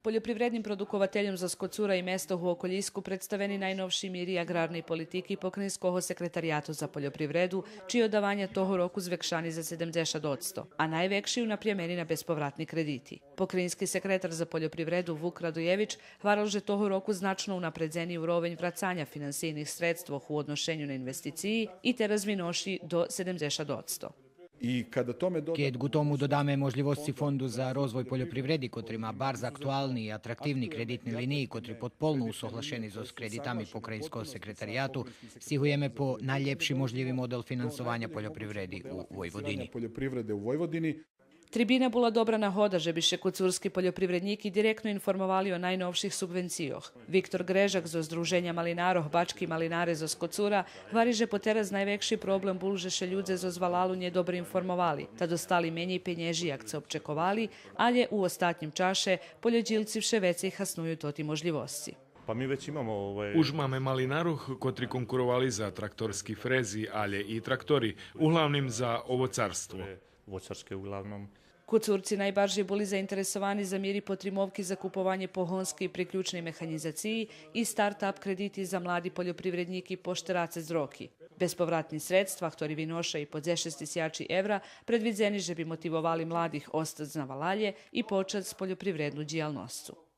Poljoprivrednim produkovateljem za Skocura i mesto v Okoljisku predstaveni najnovši miri agrarnej politiki Pokrajinskого sekretarijatu za poljoprivredu, čije oddavanja toho roku zvekšani za 70%, a najvekši naprijemeni na bespovratni krediti. Pokrajinski sekretar za poljoprivredu Vuk Radojević hvaral že toho roku značno unapredzeni urovenj vracanja finansijnih sredstvoh u odnošenju na investiciji i te razvinoši do 70%. Keď k tomu dodáme možlivosti Fondu za rozvoj poljoprivredi, ktorý má barz aktuálny i atraktivni kreditni liniji, ktorý podpolno usoglašeni so kreditami Pokrajinskog sekretarijatu, stihujeme po najljepši možljivi model finansovanja poljoprivredi u Vojvodini. Tribina bola dobra nahoda, že bi še kocurski poljoprivredniki direktno informovali o najnovších subvencijoh. Viktor Grežak zo Združenja malinaroh Bački malinare zo Skocura hvari, že po teraz najvekši problem bul, že še ljudze zo Zvalalu nje dobro informovali, ta dostali menji penježi jak se občekovali, ali u ostatnjem čaše poljođilci vše vece hasnuju toti možljivosti. Pa mi već imamo Už máme malinaroh, kotri konkurovali za traktorski frezi, alje i traktori, uglavnim za ovocarstvo. voćarske uglavnom. Kocurci najbardziej boli zainteresovani za miri potrimovki za kupovanje pohonske i priključne mehanizaciji i start-up krediti za mladi poljoprivredniki po 40 roki. Bespovratni sredstva, ktorý vynoša i po 60.000 evra, predvidzeni že bi motivovali mladih ostati na valalje i počet s poljoprivrednu džijalnoscu.